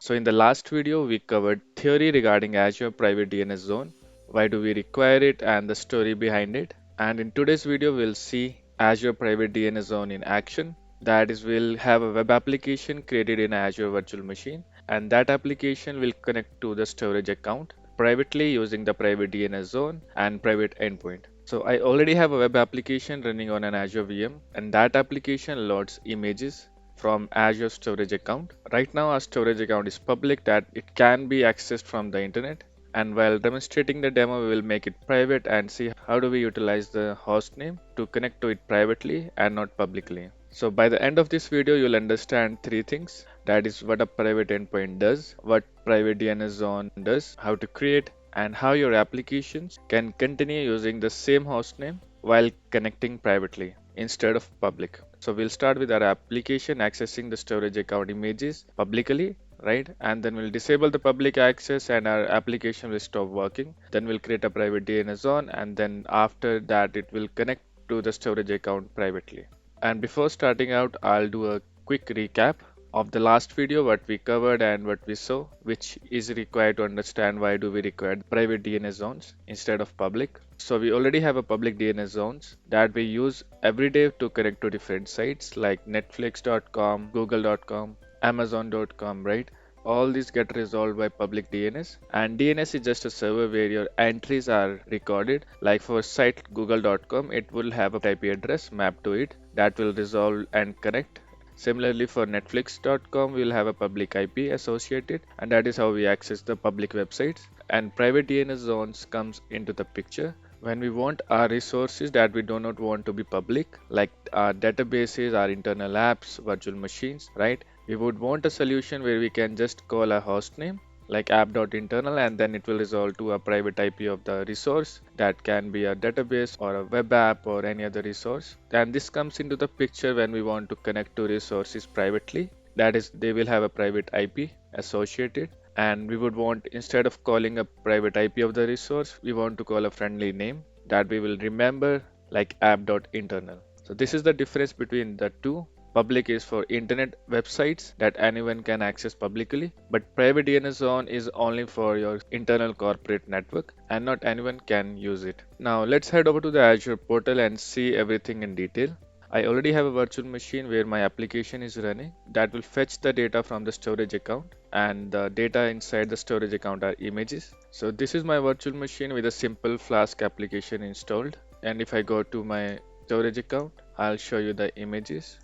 So in the last video, we covered theory regarding Azure Private DNS Zone, why do we require it and the story behind it. And in today's video, we'll see Azure Private DNS Zone in action. That is, we'll have a web application created in Azure Virtual Machine, and that application will connect to the storage account privately using the Private DNS Zone and Private Endpoint. So I already have a web application running on an Azure VM, and that application loads images from Azure storage account. Right now our storage account is public, that it can be accessed from the internet. And while demonstrating the demo, we will make it private and see how do we utilize the host name to connect to it privately and not publicly. So by the end of this video, you'll understand three things. That is what a private endpoint does, what private DNS zone does, how to create, and how your applications can continue using the same host name while connecting privately instead of public. So we'll start with our application accessing the storage account images publicly, right? And then we'll disable the public access and our application will stop working. Then we'll create a private DNS zone, and then after that it will connect to the storage account privately. And before starting out, I'll do a quick recap of the last video, what we covered and what we saw, which is required to understand why do we require private DNS zones instead of public. So we already have a public DNS zones that we use every day to connect to different sites like netflix.com, google.com, amazon.com, right? All these get resolved by public DNS, and DNS is just a server where your entries are recorded. Like for site google.com, it will have a IP address mapped to it that will resolve and connect. Similarly, for netflix.com, we'll have a public IP associated, and that is how we access the public websites. And private DNS zones comes into the picture when we want our resources that we do not want to be public, like our databases, our internal apps, virtual machines, right? We would want a solution where we can just call a host name like app.internal, and then it will resolve to a private IP of the resource. That can be a database or a web app or any other resource. And this comes into the picture when we want to connect to resources privately. That is, they will have a private IP associated, and we would want, instead of calling a private IP of the resource, we want to call a friendly name that we will remember, like app.internal. So this is the difference between the two. Public is for internet websites that anyone can access publicly, but private DNS zone is only for your internal corporate network and not anyone can use it. Now let's head over to the Azure portal and see everything in detail. I already have a virtual machine where my application is running that will fetch the data from the storage account, and the data inside the storage account are images. So this is my virtual machine with a simple Flask application installed, and if I go to my storage account, I'll show you the images.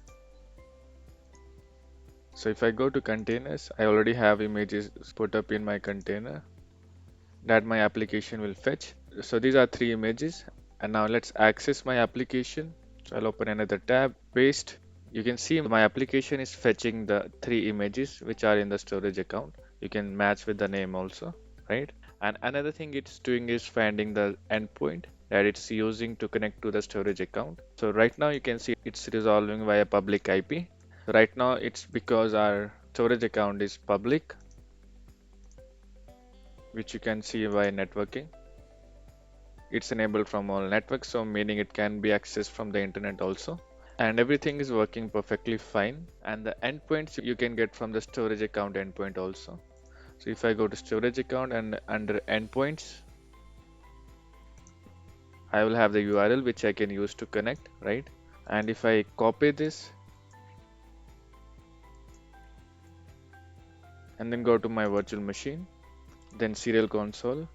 So if I go to containers, I already have images put up in my container that my application will fetch. So these are three images, and now let's access my application. So I'll open another tab, paste. You can see my application is fetching the three images which are in the storage account. You can match with the name also, right? And another thing it's doing is finding the endpoint that it's using to connect to the storage account. So right now you can see it's resolving via public IP. Right now it's because our storage account is public, which you can see by networking. It's enabled from all networks, so meaning it can be accessed from the internet also. And everything is working perfectly fine. And the endpoints you can get from the storage account endpoint also. So if I go to storage account and under endpoints, I will have the URL which I can use to connect, right? And if I copy this and then go to my virtual machine, then serial console.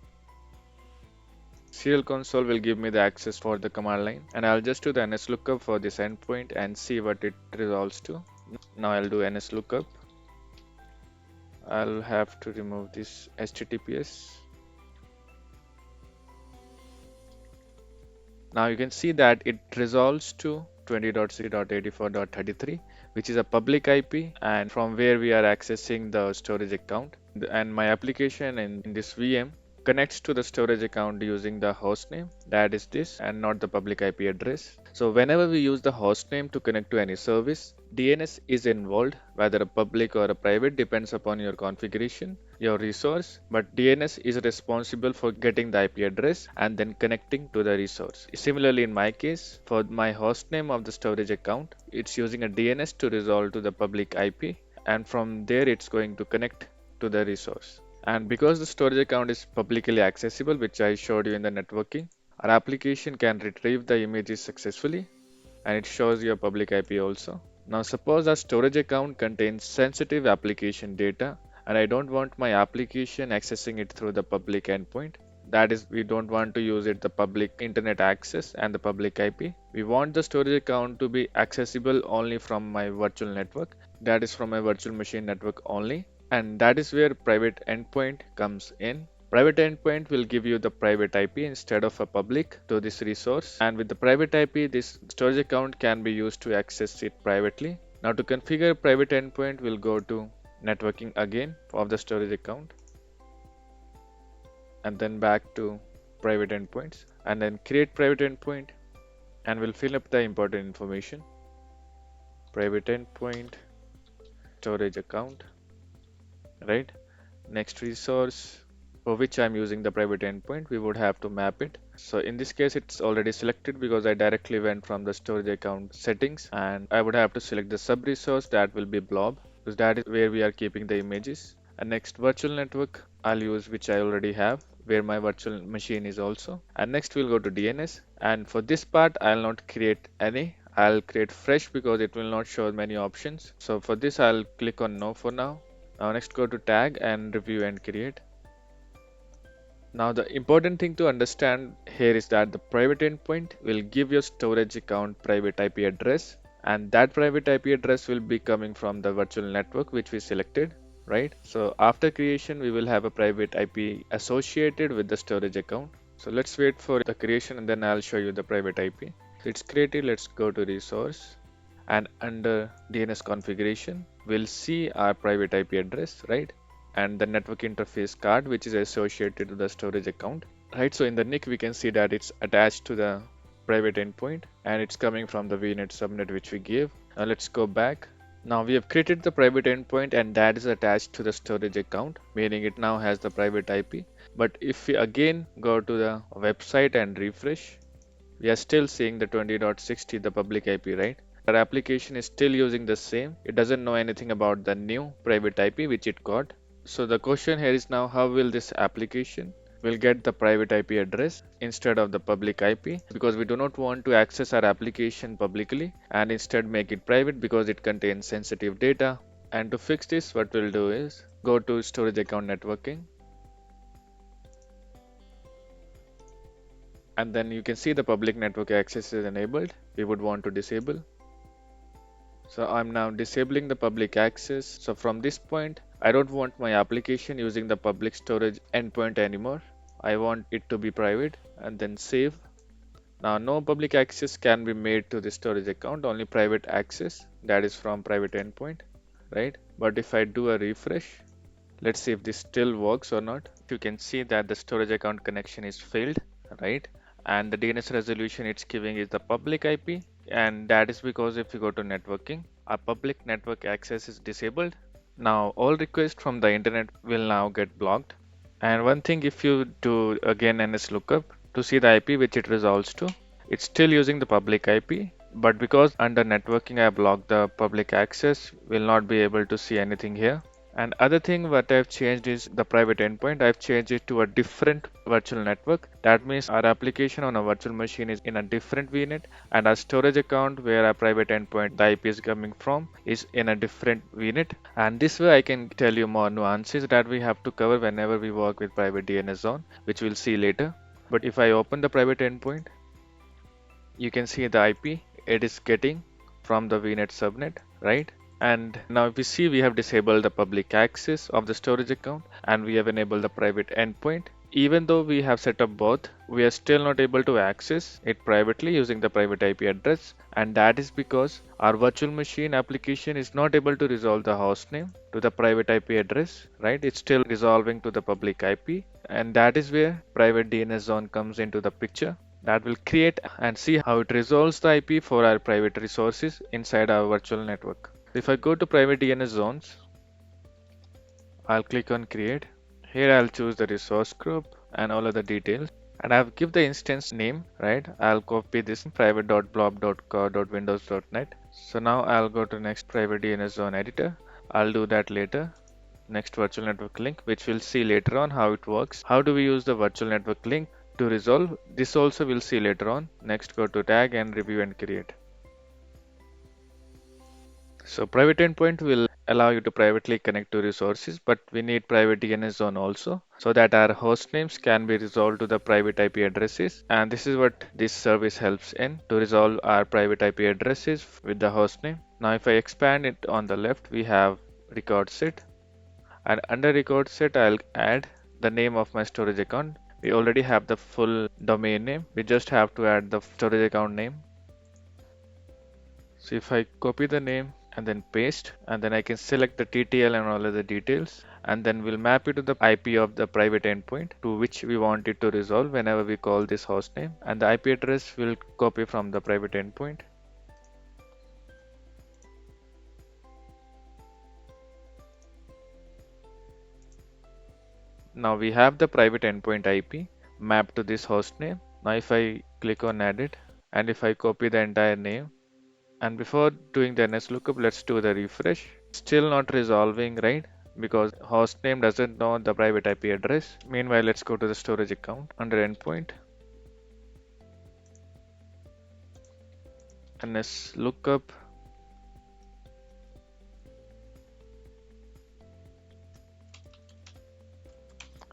Serial console will give me the access for the command line, and I'll just do the ns lookup for this endpoint and see what it resolves to. Now I'll do ns lookup. I'll have to remove this HTTPS. Now you can see that it resolves to 20.3.84.33, which is a public IP, and from where we are accessing the storage account. And my application in this VM connects to the storage account using the host name, that is this, and not the public IP address. So whenever we use the host name to connect to any service, DNS is involved, whether a public or a private depends upon your configuration, your resource, but DNS is responsible for getting the IP address and then connecting to the resource. Similarly, in my case, for my host name of the storage account, it's using a DNS to resolve to the public IP, and from there it's going to connect to the resource. And because the storage account is publicly accessible, which I showed you in the networking, our application can retrieve the images successfully, and it shows your public IP also. Now suppose our storage account contains sensitive application data and I don't want my application accessing it through the public endpoint. That is, we don't want to use it the public internet access and the public IP. We want the storage account to be accessible only from my virtual network. That is from my virtual machine network only. And that is where private endpoint comes in. Private endpoint will give you the private IP instead of a public to this resource. And with the private IP, this storage account can be used to access it privately. Now to configure private endpoint, we'll go to networking again of the storage account. And then back to private endpoints and then create private endpoint, and we'll fill up the important information. Private endpoint, storage account, right? Next resource for which I'm using the private endpoint, we would have to map it. So in this case, it's already selected because I directly went from the storage account settings, and I would have to select the sub resource that will be blob because that is where we are keeping the images. And next virtual network I'll use, which I already have, where my virtual machine is also. And next we'll go to DNS, and for this part I'll not create any. I'll create fresh because it will not show many options. So for this I'll click on no for now. Now next go to tag and review and create. Now the important thing to understand here is that the private endpoint will give your storage account private IP address, and that private IP address will be coming from the virtual network which we selected, right? So after creation, we will have a private IP associated with the storage account. So let's wait for the creation and then I'll show you the private IP. So it's created. Let's go to resource, and under DNS configuration, we'll see our private IP address, right? And the network interface card which is associated to the storage account, right? So in the NIC we can see that it's attached to the private endpoint and it's coming from the VNet subnet which we gave. Now let's go back. Now we have created the private endpoint and that is attached to the storage account, meaning it now has the private IP. But if we again go to the website and refresh, we are still seeing the 20.60, the public IP, right? Our application is still using the same. It doesn't know anything about the new private IP which it got. So the question here is now, how will this application will get the private IP address instead of the public IP, because we do not want to access our application publicly and instead make it private because it contains sensitive data. And to fix this, what we'll do is go to storage account networking, and then you can see the public network access is enabled. We would want to disable. So I'm now disabling the public access. So from this point, I don't want my application using the public storage endpoint anymore. I want it to be private, and then save. Now no public access can be made to the storage account, only private access, that is from private endpoint, right? But if I do a refresh, let's see if this still works or not. You can see that the storage account connection is failed, right? And the DNS resolution it's giving is the public IP, and that is because if you go to networking, our public network access is disabled. Now all requests from the internet will now get blocked. And one thing, if you do again NS lookup to see the IP which it resolves to, it's still using the public IP, but because under networking I blocked the public access, we'll not be able to see anything here. And other thing what I've changed is the private endpoint. I've changed it to a different virtual network. That means our application on a virtual machine is in a different VNet, and our storage account where our private endpoint, the IP is coming from, is in a different VNet. And this way I can tell you more nuances that we have to cover whenever we work with private DNS zone, which we'll see later. But if I open the private endpoint, you can see the IP it is getting from the VNet subnet, right? And now if we see, we have disabled the public access of the storage account and we have enabled the private endpoint. Even though we have set up both, we are still not able to access it privately using the private IP address, and that is because our virtual machine application is not able to resolve the hostname to the private IP address, right? It's still resolving to the public IP, and that is where private DNS zone comes into the picture. That will create and see how it resolves the IP for our private resources inside our virtual network. If I go to private DNS zones, I'll click on create. Here I'll choose the resource group and all other details, and I'll give the instance name, right? I'll copy this private.blob.core.windows.net. So now I'll go to next private DNS zone editor. I'll do that later. next virtual network link, which we'll see later on how it works. How do we use the virtual network link to resolve? This also we'll see later on. Next, go to tag and review and create. So private endpoint will allow you to privately connect to resources, but we need private DNS zone also so that our host names can be resolved to the private IP addresses. And this is what this service helps in to resolve our private IP addresses with the host name. Now, if I expand it on the left, we have record set, and under record set, I'll add the name of my storage account. We already have the full domain name. We just have to add the storage account name. So if I copy the name and then paste, and then I can select the TTL and all of the details, and then we'll map it to the IP of the private endpoint to which we want it to resolve whenever we call this host name, and the IP address will copy from the private endpoint. Now we have the private endpoint IP mapped to this host name. Now if I click on edit, and if I copy the entire name, and before doing the NS lookup, let's do the refresh. Still not resolving, right? Because host name doesn't know the private IP address. Meanwhile, let's go to the storage account under endpoint. NS lookup.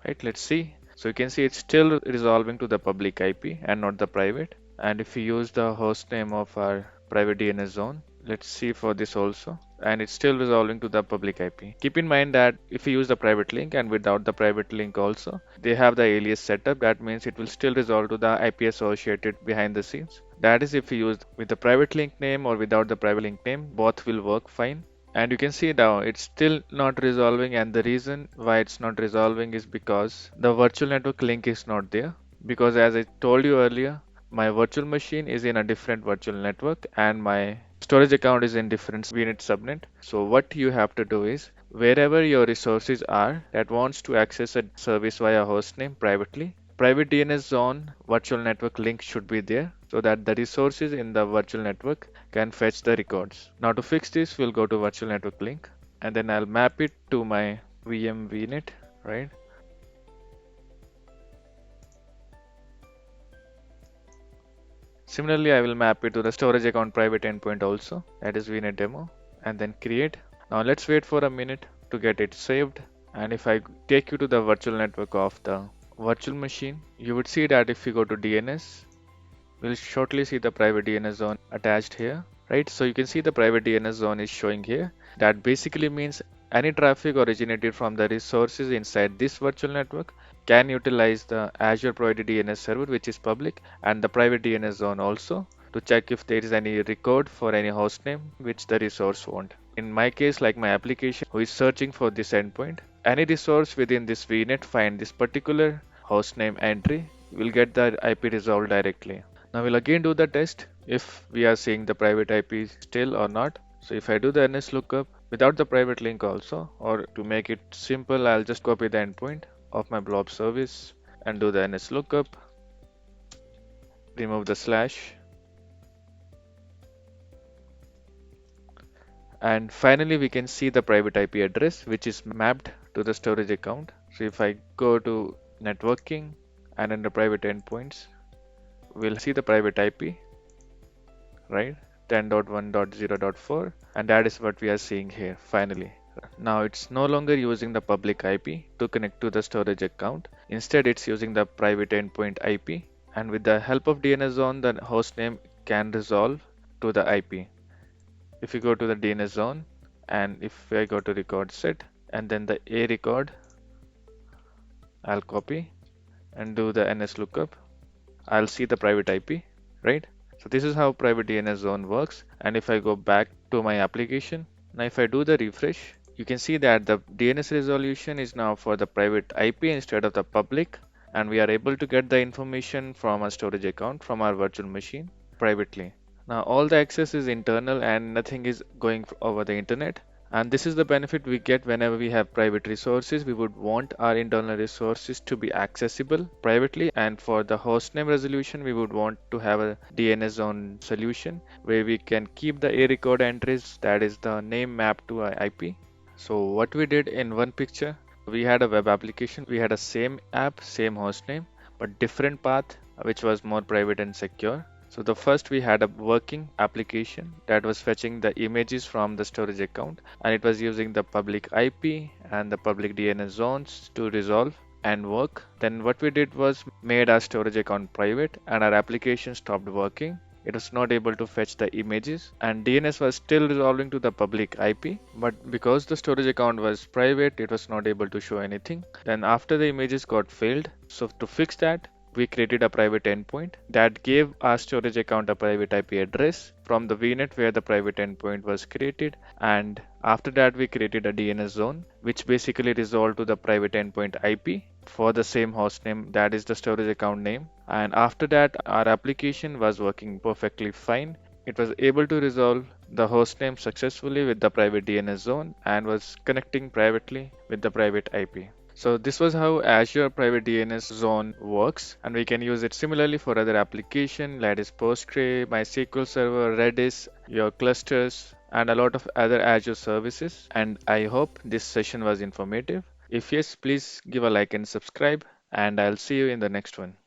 Right, let's see. So you can see it's still resolving to the public IP and not the private. And if we use the host name of our private DNS zone, let's see for this also. And it's still resolving to the public IP. Keep in mind that if you use the private link and without the private link also, they have the alias setup. That means it will still resolve to the IP associated behind the scenes. That is if you use with the private link name or without the private link name, both will work fine. And you can see now it's still not resolving, and the reason why it's not resolving is because the virtual network link is not there. Because as I told you earlier, my virtual machine is in a different virtual network and my storage account is in different VNet subnet. So what you have to do is wherever your resources are that wants to access a service via hostname privately, private DNS zone virtual network link should be there so that the resources in the virtual network can fetch the records. Now to fix this, we'll go to virtual network link and then I'll map it to my VM VNet, right? Similarly, I will map it to the storage account private endpoint also, that is VNet demo, and then create. Now let's wait for a minute to get it saved. And if I take you to the virtual network of the virtual machine, you would see that if you go to DNS, we'll shortly see the private DNS zone attached here, right? So you can see the private DNS zone is showing here. That basically means any traffic originated from the resources inside this virtual network can utilize the Azure provided DNS server, which is public, and the private DNS zone also to check if there is any record for any hostname which the resource want. In my case, like my application who is searching for this endpoint, any resource within this VNet find this particular hostname entry will get the IP resolved directly. Now we'll again do the test if we are seeing the private IP still or not. So if I do the NS lookup without the private link also, or to make it simple, I'll just copy the endpoint of my blob service and do the NS lookup, remove the slash, and finally we can see the private IP address which is mapped to the storage account. So if I go to networking and under private endpoints, we'll see the private IP, right? 10.1.0.4, and that is what we are seeing here finally. Now it's no longer using the public IP to connect to the storage account. Instead, it's using the private endpoint IP, and with the help of DNS zone, the hostname can resolve to the IP. If you go to the DNS zone, and if I go to record set, and then the A record, I'll copy and do the NS lookup. I'll see the private IP, right? So this is how private DNS zone works. And if I go back to my application, now if I do the refresh, you can see that the DNS resolution is now for the private IP instead of the public. And we are able to get the information from a storage account from our virtual machine privately. Now all the access is internal and nothing is going over the internet. And this is the benefit we get whenever we have private resources. We would want our internal resources to be accessible privately. And for the hostname resolution, we would want to have a DNS zone solution where we can keep the A record entries, that is the name mapped to a IP. So what we did in one picture, we had a web application, we had a same app, same hostname, but different path, which was more private and secure. So the first we had a working application that was fetching the images from the storage account, and it was using the public IP and the public DNS zones to resolve and work. Then what we did was made our storage account private and our application stopped working. It was not able to fetch the images, and DNS was still resolving to the public IP, but because the storage account was private, it was not able to show anything. Then after the images got failed, so to fix that, we created a private endpoint that gave our storage account a private IP address from the VNet where the private endpoint was created. And after that, we created a DNS zone, which basically resolved to the private endpoint IP for the same hostname, that is the storage account name. And after that, our application was working perfectly fine. It was able to resolve the hostname successfully with the private DNS zone and was connecting privately with the private IP. So this was how Azure Private DNS Zone works, and we can use it similarly for other application like is Postgre, MySQL Server, Redis, your clusters, and a lot of other Azure services. And I hope this session was informative. If yes, please give a like and subscribe, and I'll see you in the next one.